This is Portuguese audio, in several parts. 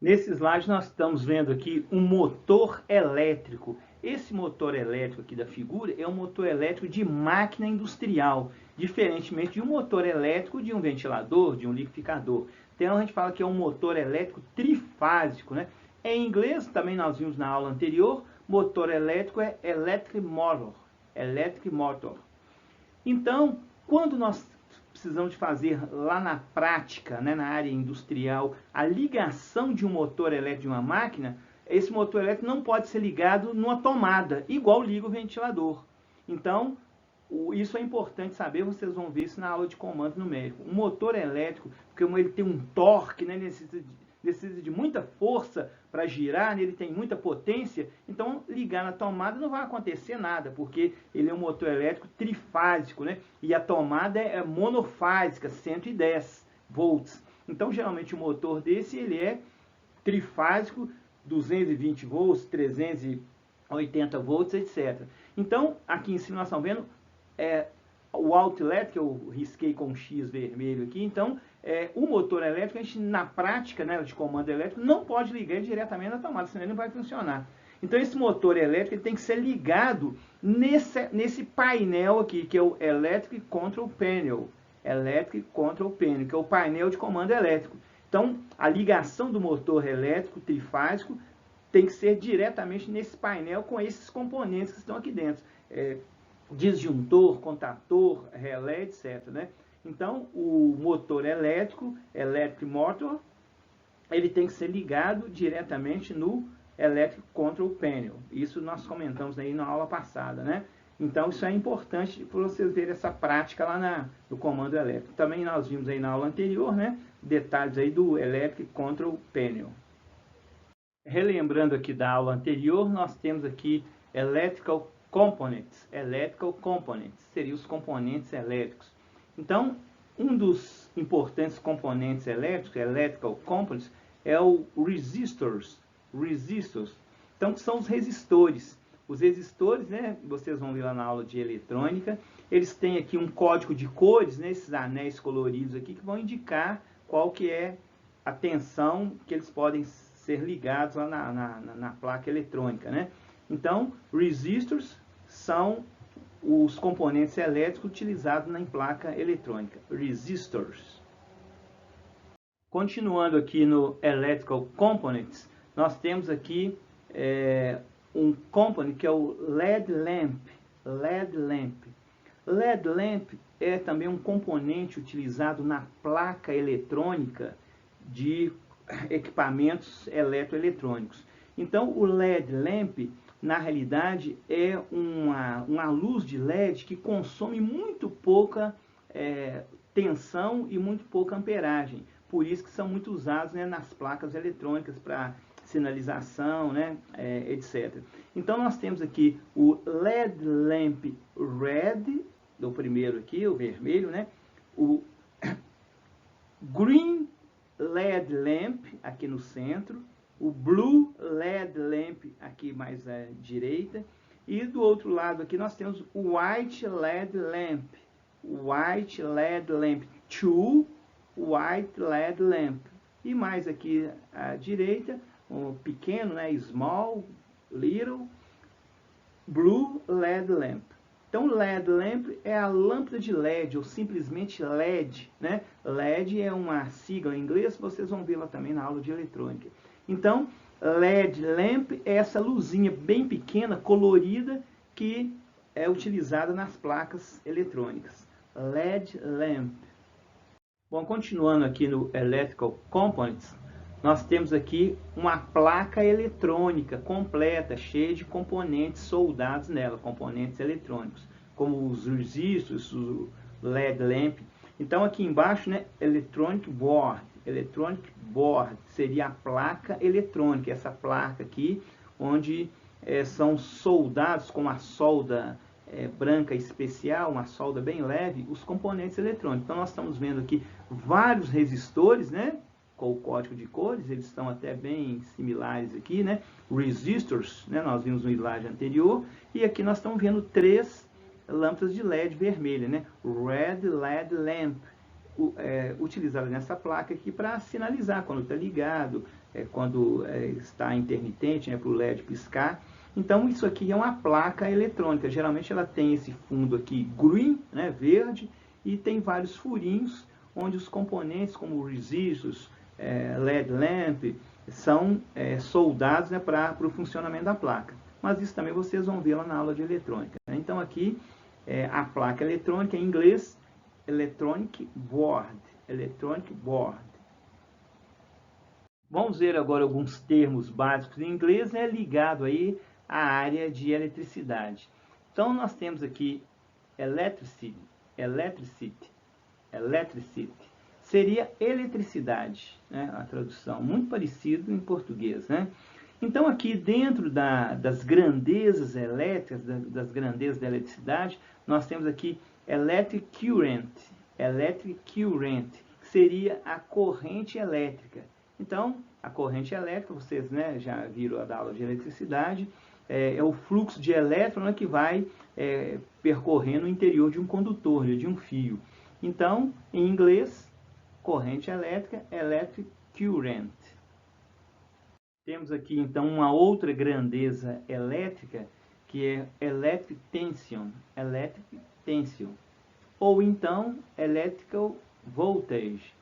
Nesse slide nós estamos vendo aqui um motor elétrico. Esse motor elétrico aqui da figura é um motor elétrico de máquina industrial, diferentemente de um motor elétrico de um ventilador, de um liquidificador. Então a gente fala que é um motor elétrico trifásico, né? Em inglês, também nós vimos na aula anterior, motor elétrico é electric motor. Electric motor. Então, quando nós precisamos de fazer lá na prática, né, na área industrial, a ligação de um motor elétrico de uma máquina, esse motor elétrico não pode ser ligado numa tomada, igual liga o ventilador. Então, isso é importante saber, vocês vão ver isso na aula de comando numérico. Um motor elétrico, como ele tem um torque, né, necessita de muita força para girar, ele tem muita potência, então ligar na tomada não vai acontecer nada, porque ele é um motor elétrico trifásico, né? E a tomada é monofásica, 110 volts. Então, geralmente, o motor desse ele é trifásico, 220 volts, 380 volts, etc. Então, aqui em cima nós estamos vendo o outlet, que eu risquei com um X vermelho aqui. Então, o motor elétrico, a gente, na prática, né, de comando elétrico, não pode ligar ele diretamente na tomada, senão ele não vai funcionar. Então, esse motor elétrico ele tem que ser ligado nesse painel aqui, que é o Electric Control Panel. Electric Control Panel, que é o painel de comando elétrico. Então, a ligação do motor elétrico trifásico tem que ser diretamente nesse painel com esses componentes que estão aqui dentro. Disjuntor, contator, relé, etc. Né? Então, o motor elétrico, electric motor, ele tem que ser ligado diretamente no Electric Control Panel. Isso nós comentamos aí na aula passada, né? Então, isso é importante para vocês verem essa prática lá no comando elétrico. Também nós vimos aí na aula anterior, né? Detalhes aí do Electric Control Panel. Relembrando aqui da aula anterior, nós temos aqui Electrical Components. Electrical Components seriam os componentes elétricos. Então, um dos importantes componentes elétricos, Electrical Components, é o resistors. Então, que são os resistores. Os resistores, né, vocês vão ver lá na aula de eletrônica, eles têm aqui um código de cores, né, esses anéis coloridos aqui, que vão indicar qual que é a tensão que eles podem ser ligados lá na placa eletrônica, né? Então, resistors são os componentes elétricos utilizados na placa eletrônica. Resistors. Continuando aqui no Electrical Components, nós temos aqui um component que é o LED lamp. LED lamp. LED lamp é também um componente utilizado na placa eletrônica de equipamentos eletroeletrônicos. Então, o LED lamp, na realidade, é uma luz de LED que consome muito pouca tensão e muito pouca amperagem. Por isso que são muito usados, né, nas placas eletrônicas para sinalização, né, etc. Então, nós temos aqui o LED lamp red, do primeiro aqui, o vermelho, né, o green LED lamp aqui no centro, o blue LED lamp aqui mais à direita, e do outro lado aqui nós temos o white LED lamp, white LED lamp 2, white LED lamp, e mais aqui à direita, um pequeno, né, small, little, blue LED lamp. Então, LED lamp é a lâmpada de LED, ou simplesmente LED, né? LED é uma sigla em inglês, vocês vão ver lá também na aula de eletrônica. Então, LED lamp é essa luzinha bem pequena, colorida, que é utilizada nas placas eletrônicas. LED lamp. Bom, continuando aqui no Electrical Components, nós temos aqui uma placa eletrônica completa, cheia de componentes soldados nela, componentes eletrônicos, como os resistors, o LED lamp. Então, aqui embaixo, né, Electronic Board. Electronic Board seria a placa eletrônica, essa placa aqui, onde são soldados com uma solda branca especial, uma solda bem leve, os componentes eletrônicos. Então, nós estamos vendo aqui vários resistores, né, com o código de cores, eles estão até bem similares aqui, né? Resistors, né? Nós vimos no slide anterior, e aqui nós estamos vendo 3 lâmpadas de LED vermelha, né? Red LED lamp, utilizada nessa placa aqui para sinalizar quando está ligado, quando está intermitente, né, para o LED piscar. Então isso aqui é uma placa eletrônica, geralmente ela tem esse fundo aqui green, né, verde, e tem vários furinhos onde os componentes como resistors, LED lamp, são soldados, né, para o funcionamento da placa. Mas isso também vocês vão ver lá na aula de eletrônica. Então aqui a placa eletrônica em inglês, Electronic Board. Electronic Board. Vamos ver agora alguns termos básicos em inglês, né, ligado aí à área de eletricidade. Então nós temos aqui electricity, electricity, electricity. Seria eletricidade, né, a tradução, muito parecido em português, né? Então aqui dentro das grandezas elétricas, das grandezas da eletricidade, nós temos aqui electric current, que seria a corrente elétrica. Então, a corrente elétrica, vocês, né, já viram a aula de eletricidade, é o fluxo de elétron, né, que vai percorrendo o interior de um condutor, de um fio. Então, em inglês, corrente elétrica, electric current. Temos aqui, então, uma outra grandeza elétrica, que é electric tension, ou então electrical voltage,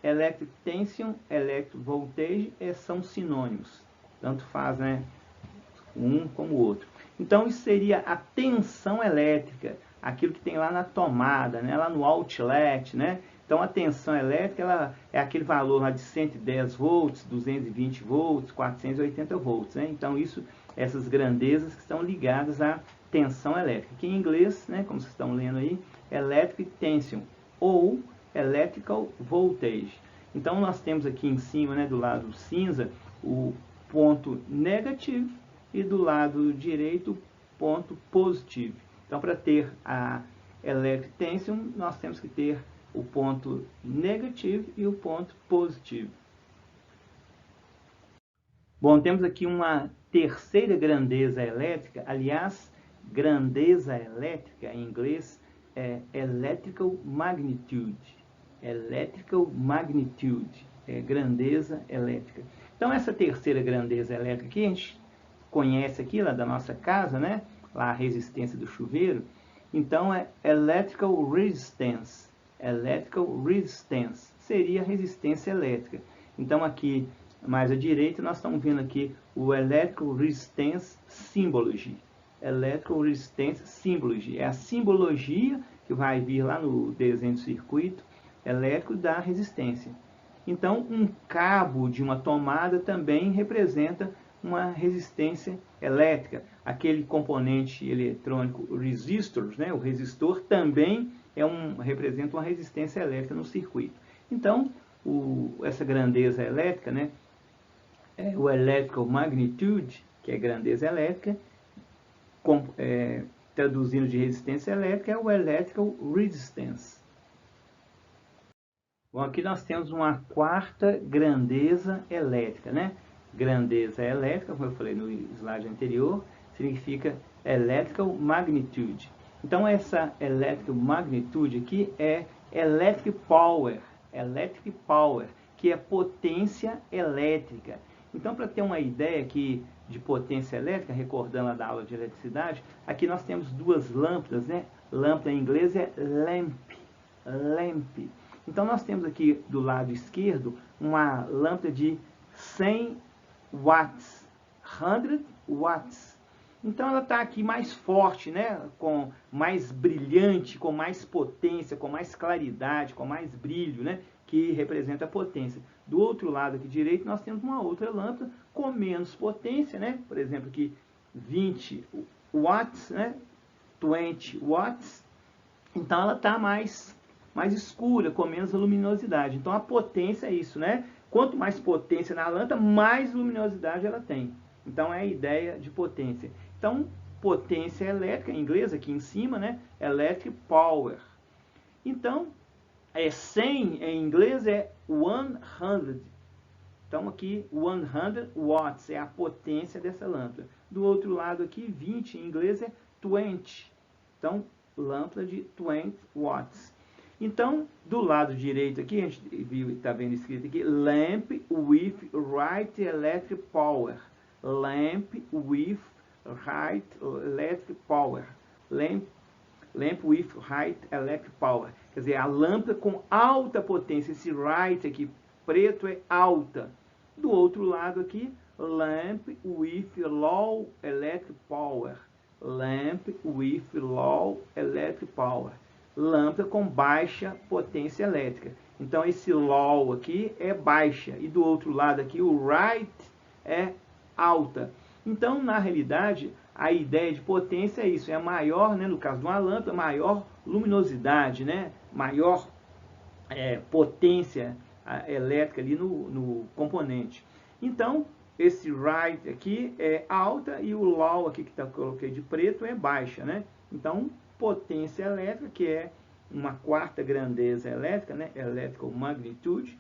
electric tension, electric voltage são sinônimos, tanto faz, né, um como o outro. Então isso seria a tensão elétrica, aquilo que tem lá na tomada, né, lá no outlet, né? Então a tensão elétrica ela é aquele valor lá de 110 volts, 220 volts, 480 volts, né? Então essas grandezas que estão ligadas à tensão elétrica, que em inglês, né, como vocês estão lendo aí, electric tension ou electrical voltage. Então nós temos aqui em cima, né, do lado cinza, o ponto negativo e do lado direito o ponto positivo. Então para ter a electric tension nós temos que ter o ponto negativo e o ponto positivo. Bom, temos aqui uma terceira grandeza elétrica, aliás, grandeza elétrica em inglês é electrical magnitude. Electrical magnitude é grandeza elétrica. Então essa terceira grandeza elétrica aqui, a gente conhece aqui lá da nossa casa, né? Lá a resistência do chuveiro. Então é electrical resistance. Electrical resistance seria resistência elétrica. Então aqui mais à direita nós estamos vendo aqui o electrical resistance symbology. Electrical resistance symbology é a simbologia que vai vir lá no desenho do circuito elétrico da resistência. Então um cabo de uma tomada também representa uma resistência elétrica. Aquele componente eletrônico resistors, né, o resistor também representa uma resistência elétrica no circuito. Então, essa grandeza elétrica, né, o electrical magnitude, que é grandeza elétrica, traduzindo de resistência elétrica, é o electrical resistance. Bom, aqui nós temos uma quarta grandeza elétrica, né? Grandeza elétrica, como eu falei no slide anterior, significa electrical magnitude. Então essa electrical magnitude aqui é electric power, que é potência elétrica. Então para ter uma ideia aqui de potência elétrica, recordando a da aula de eletricidade, aqui nós temos duas lâmpadas, né? Lâmpada em inglês é lamp. Então nós temos aqui do lado esquerdo uma lâmpada de 100 watts, 100 watts. Então ela está aqui mais forte, né? Com mais brilhante, com mais potência, com mais claridade, com mais brilho, né? Que representa a potência. Do outro lado aqui direito nós temos uma outra lâmpada com menos potência, né? Por exemplo aqui 20 watts, né? 20 watts. Então ela está mais escura, com menos luminosidade. Então a potência é isso, né? Quanto mais potência na lâmpada, mais luminosidade ela tem. Então é a ideia de potência. Então, potência elétrica, em inglês aqui em cima, né? Electric power. Então, 100 em inglês é 100. Então aqui 100 watts é a potência dessa lâmpada. Do outro lado aqui 20 em inglês é 20. Então, lâmpada de 20 watts. Então, do lado direito aqui, a gente está vendo escrito aqui, lamp with right electric power. Lamp with right electric power. Lamp with right electric power. Quer dizer, a lâmpada com alta potência. Esse right aqui, preto, é alta. Do outro lado aqui, lamp with low electric power. Lamp with low electric power. Lâmpada com baixa potência elétrica. Então, esse low aqui é baixa. E do outro lado aqui, o right é alta. Então, na realidade, a ideia de potência é isso. É maior, né, no caso de uma lâmpada, maior luminosidade, né, maior potência elétrica ali no componente. Então, esse right aqui é alta e o low aqui que eu coloquei de preto é baixa, né? Então, potência elétrica, que é uma quarta grandeza elétrica, né? Electrical magnitude.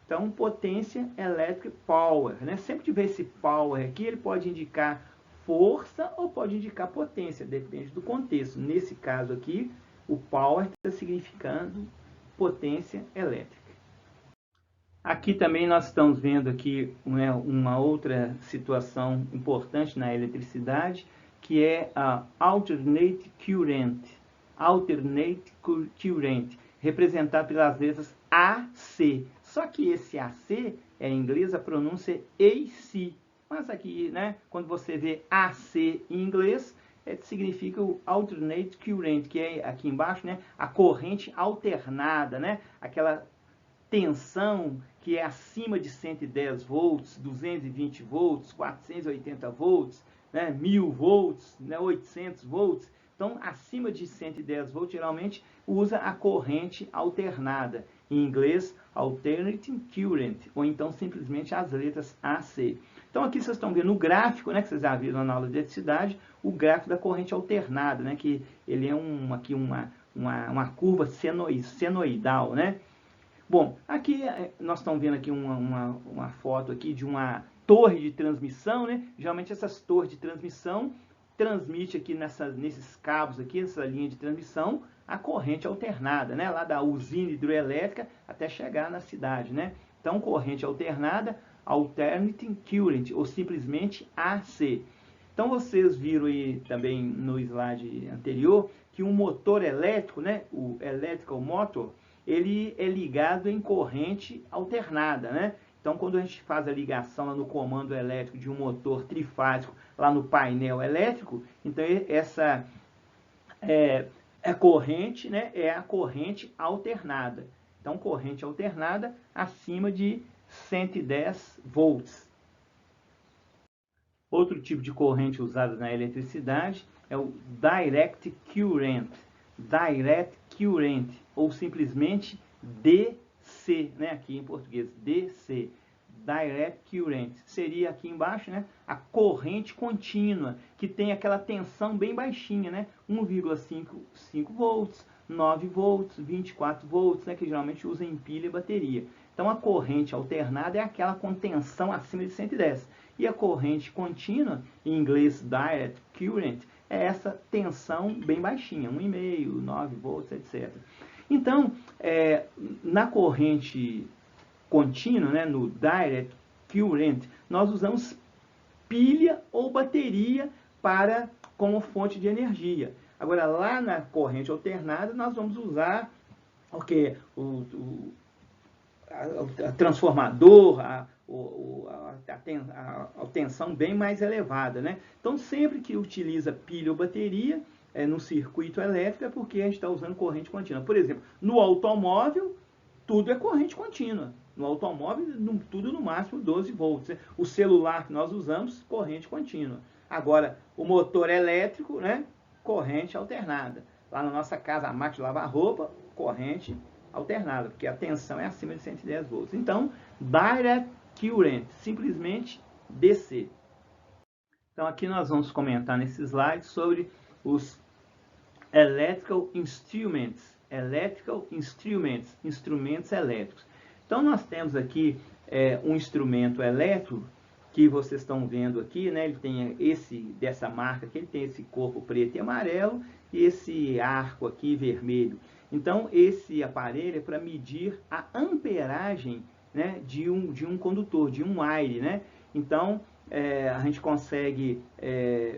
Então, potência elétrica power, né? Sempre que tiver esse power aqui, ele pode indicar força ou pode indicar potência, depende do contexto. Nesse caso aqui, o power está significando potência elétrica. Aqui também nós estamos vendo aqui, né, uma outra situação importante na eletricidade, que é a alternate current. Alternate current, representado pelas letras AC. Só que esse AC, em inglês, a pronúncia é AC. Mas aqui, né, quando você vê AC em inglês, significa o alternate current, que é aqui embaixo, né, a corrente alternada, né, aquela tensão que é acima de 110 volts, 220 volts, 480 volts, né, 1000 volts, né, 800 volts. Então, acima de 110 volts, geralmente usa a corrente alternada. Em inglês, alternating current, ou então simplesmente as letras AC. Então, aqui vocês estão vendo no gráfico, né, que vocês já viram na aula de eletricidade, o gráfico da corrente alternada, né, que ele é aqui uma curva senoidal, né? Bom, aqui nós estamos vendo aqui uma foto aqui de uma torre de transmissão, né? Geralmente essas torres de transmissão transmite aqui nesses cabos aqui, nessa linha de transmissão, a corrente alternada, né? Lá da usina hidroelétrica até chegar na cidade, né? Então, corrente alternada, alternating current, ou simplesmente AC. Então, vocês viram aí também no slide anterior que um motor elétrico, né? O electrical motor, ele é ligado em corrente alternada, né? Então, quando a gente faz a ligação lá no comando elétrico de um motor trifásico lá no painel elétrico, então essa corrente, né, é a corrente alternada. Então, corrente alternada acima de 110 volts. Outro tipo de corrente usada na eletricidade é o direct current. Direct current, ou simplesmente DC, né? Aqui em português, DC, direct current, seria aqui embaixo, né, a contínua, que tem aquela tensão bem baixinha, né, 1,5 volts, 9 volts, 24 volts, né, que geralmente usa em pilha e bateria. Então, a corrente alternada é aquela com tensão acima de 110. E a corrente contínua, em inglês direct current, é essa tensão bem baixinha, 1,5, 9 volts, etc. Então, na corrente contínua, né, no direct current, nós usamos pilha ou bateria como fonte de energia. Agora, lá na corrente alternada, nós vamos usar a transformador, a tensão bem mais elevada, né? Então, sempre que utiliza pilha ou bateria no circuito elétrico, é porque a gente está usando corrente contínua. Por exemplo, no automóvel, tudo é corrente contínua. No automóvel, tudo no máximo 12 volts. Né? O celular que nós usamos, corrente contínua. Agora, o motor elétrico, né? Corrente alternada. Lá na nossa casa, a máquina de lavar roupa, corrente alternada, porque a tensão é acima de 110 volts. Então, direct current, simplesmente DC. Então, aqui nós vamos comentar nesse slide sobre os electrical instruments. Electrical instruments, instrumentos elétricos. Então, nós temos aqui um instrumento elétrico que vocês estão vendo aqui, né? Ele tem dessa marca aqui, ele tem esse corpo preto e amarelo e esse arco aqui vermelho. Então, esse aparelho é para medir a amperagem, né, de um condutor, de um wire, né? Então, a gente consegue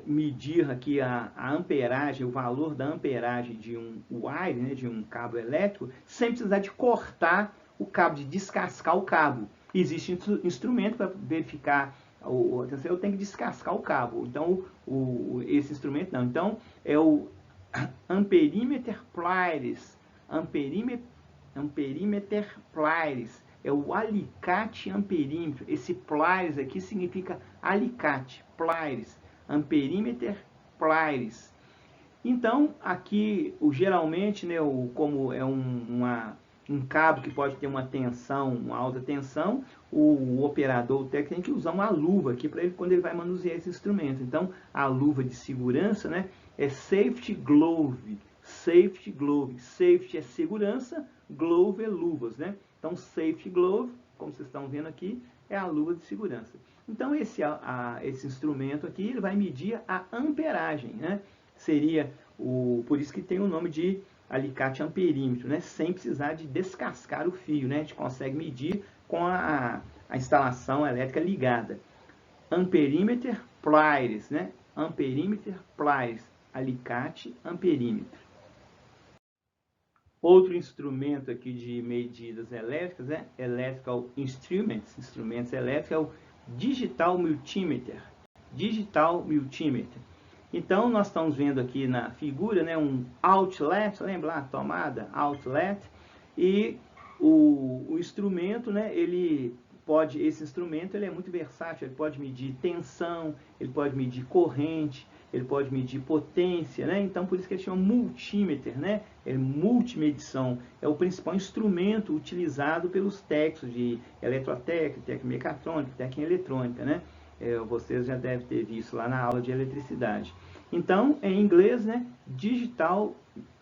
medir aqui a amperagem, o valor da amperagem de um wire, né, de um cabo elétrico, sem precisar de cortar o cabo, de descascar o cabo. Existe instrumento para verificar, atenção, eu tenho que descascar o cabo. Então, esse instrumento não. Então, é o Amperimeter Pliers. Amperimeter Pliers. É o alicate amperímetro. Esse pliers aqui significa alicate. Pliers. Amperimeter Pliers. Então, aqui, geralmente, né, como é um cabo que pode ter uma tensão, uma alta tensão, o operador, o técnico, tem que usar uma luva aqui para ele, quando ele vai manusear esse instrumento. Então, a luva de segurança, né, é safety glove. Safety glove. Safety é segurança, glove é luvas, né? Então, safety glove, como vocês estão vendo aqui, é a luva de segurança. Então, esse instrumento aqui, ele vai medir a amperagem, né? Seria por isso que tem o nome de alicate amperímetro, né? Sem precisar de descascar o fio, né? A gente consegue medir com a instalação elétrica ligada. Amperimeter Pliers, né? Amperimeter Pliers, alicate amperímetro. Outro instrumento aqui de medidas elétricas, né? Electrical Instruments, instrumentos elétricos, é o Digital Multimeter. Digital Multimeter. Então, nós estamos vendo aqui na figura, né, um outlet, lembra lá, tomada, outlet, e o instrumento, né, esse instrumento ele é muito versátil, ele pode medir tensão, ele pode medir corrente, ele pode medir potência, né? Então, por isso que ele chama multímeter, né? É multimedição, é o principal instrumento utilizado pelos técnicos de eletrotécnica, técnica mecatrônica, técnica eletrônica, né? Vocês já devem ter visto lá na aula de eletricidade. Então, em inglês, né? Digital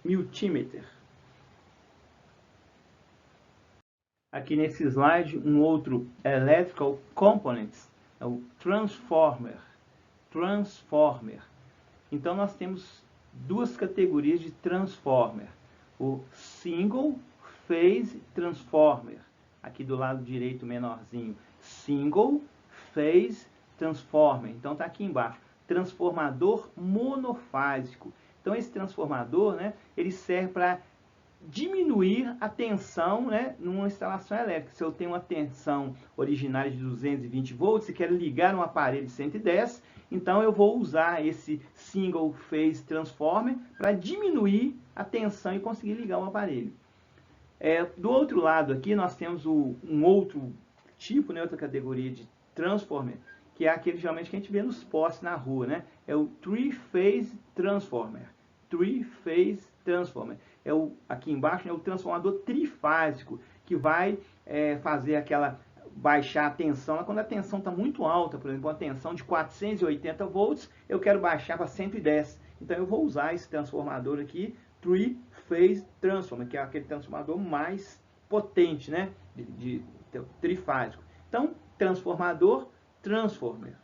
Multimeter. Aqui nesse slide, um outro electrical components, é o transformer. Transformer. Então, nós temos duas categorias de transformer. O single phase transformer. Aqui do lado direito, menorzinho. Single phase transformer. Então, está aqui embaixo. Transformador monofásico. Então, esse transformador, né, ele serve para diminuir a tensão, né, numa instalação elétrica. Se eu tenho uma tensão originária de 220 volts e quero ligar um aparelho de 110, então eu vou usar esse single phase transformer para diminuir a tensão e conseguir ligar um aparelho. Do outro lado aqui nós temos um outro tipo, né, outra categoria de transformer, que é aquele geralmente que a gente vê nos postes na rua, né? É o three-phase transformer. Three-phase transformer. Aqui embaixo é o transformador trifásico, que vai fazer baixar a tensão. Quando a tensão está muito alta, por exemplo, uma tensão de 480 volts, eu quero baixar para 110. Então eu vou usar esse transformador aqui, three-phase transformer, que é aquele transformador mais potente, né? Trifásico. Então, transformador, transformer.